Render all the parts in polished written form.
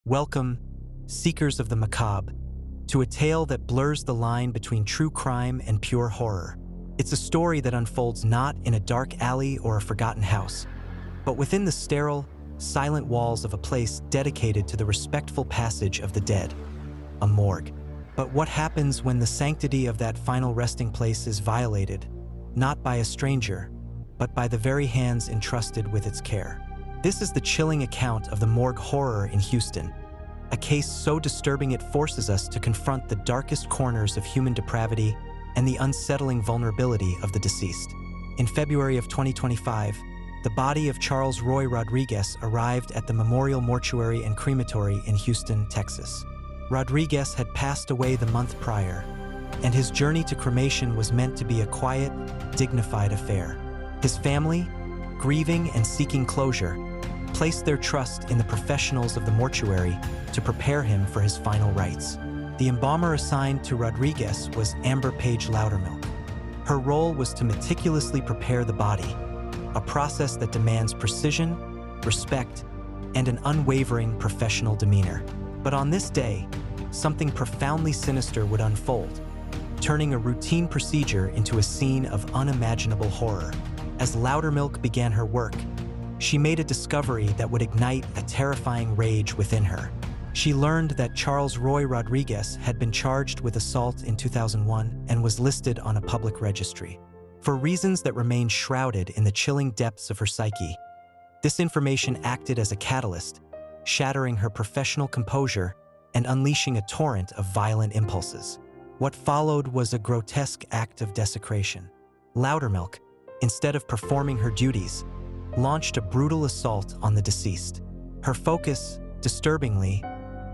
Welcome, seekers of the macabre, to a tale that blurs the line between true crime and pure horror. It's a story that unfolds not in a dark alley or a forgotten house, but within the sterile, silent walls of a place dedicated to the respectful passage of the dead, a morgue. But what happens when the sanctity of that final resting place is violated, not by a stranger, but by the very hands entrusted with its care? This is the chilling account of the morgue horror in Houston, a case so disturbing it forces us to confront the darkest corners of human depravity and the unsettling vulnerability of the deceased. In February of 2025, the body of Charles Roy Rodriguez arrived at the Memorial Mortuary and Crematory in Houston, Texas. Rodriguez had passed away the month prior, and his journey to cremation was meant to be a quiet, dignified affair. His family, grieving and seeking closure, placed their trust in the professionals of the mortuary to prepare him for his final rites. The embalmer assigned to Rodriguez was Amber Paige Laudermilk. Her role was to meticulously prepare the body, a process that demands precision, respect, and an unwavering professional demeanor. But on this day, something profoundly sinister would unfold, turning a routine procedure into a scene of unimaginable horror. As Laudermilk began her work, she made a discovery that would ignite a terrifying rage within her. She learned that Charles Roy Rodriguez had been charged with assault in 2001 and was listed on a public registry. For reasons that remain shrouded in the chilling depths of her psyche, this information acted as a catalyst, shattering her professional composure and unleashing a torrent of violent impulses. What followed was a grotesque act of desecration. Laudermilk, instead of performing her duties, launched a brutal assault on the deceased. Her focus, disturbingly,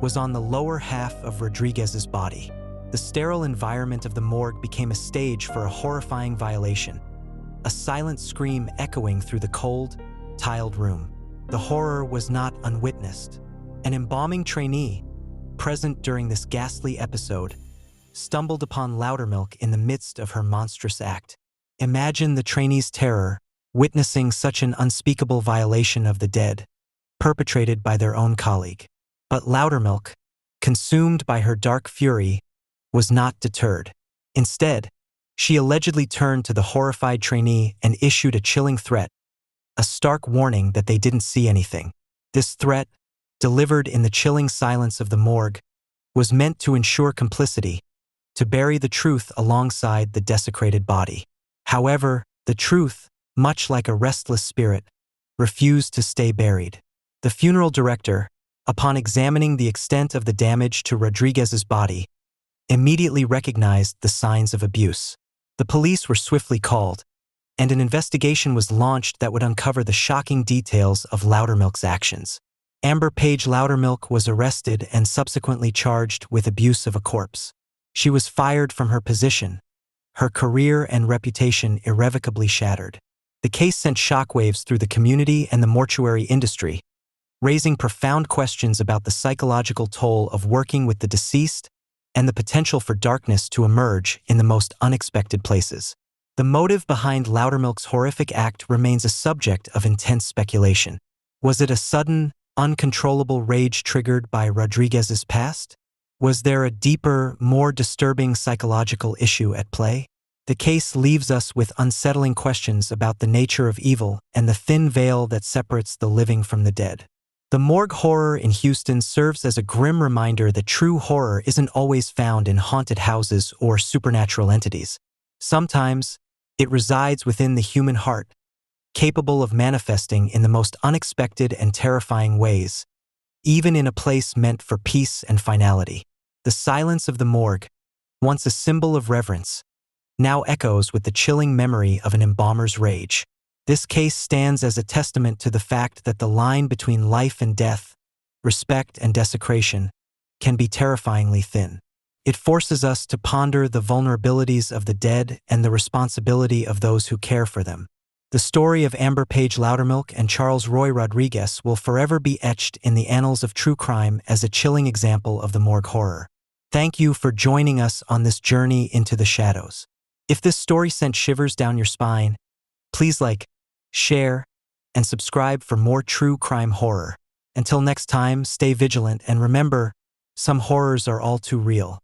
was on the lower half of Rodriguez's body. The sterile environment of the morgue became a stage for a horrifying violation, a silent scream echoing through the cold, tiled room. The horror was not unwitnessed. An embalming trainee, present during this ghastly episode, stumbled upon Laudermilk in the midst of her monstrous act. Imagine the trainee's terror, witnessing such an unspeakable violation of the dead, perpetrated by their own colleague. But Laudermilk, consumed by her dark fury, was not deterred. Instead, she allegedly turned to the horrified trainee and issued a chilling threat, a stark warning that they didn't see anything. This threat, delivered in the chilling silence of the morgue, was meant to ensure complicity, to bury the truth alongside the desecrated body. However, the truth, much like a restless spirit, refused to stay buried. The funeral director, upon examining the extent of the damage to Rodriguez's body, immediately recognized the signs of abuse. The police were swiftly called, and an investigation was launched that would uncover the shocking details of Laudermilk's actions. Amber Paige Laudermilk was arrested and subsequently charged with abuse of a corpse. She was fired from her position, her career and reputation irrevocably shattered. The case sent shockwaves through the community and the mortuary industry, raising profound questions about the psychological toll of working with the deceased and the potential for darkness to emerge in the most unexpected places. The motive behind Laudermilk's horrific act remains a subject of intense speculation. Was it a sudden, uncontrollable rage triggered by Rodriguez's past? Was there a deeper, more disturbing psychological issue at play? The case leaves us with unsettling questions about the nature of evil and the thin veil that separates the living from the dead. The morgue horror in Houston serves as a grim reminder that true horror isn't always found in haunted houses or supernatural entities. Sometimes, it resides within the human heart, capable of manifesting in the most unexpected and terrifying ways, even in a place meant for peace and finality. The silence of the morgue, once a symbol of reverence, now echoes with the chilling memory of an embalmer's rage. This case stands as a testament to the fact that the line between life and death, respect and desecration, can be terrifyingly thin. It forces us to ponder the vulnerabilities of the dead and the responsibility of those who care for them. The story of Amber Paige Laudermilk and Charles Roy Rodriguez will forever be etched in the annals of true crime as a chilling example of the morgue horror. Thank you for joining us on this journey into the shadows. If this story sent shivers down your spine, please like, share, and subscribe for more true crime horror. Until next time, stay vigilant and remember, some horrors are all too real.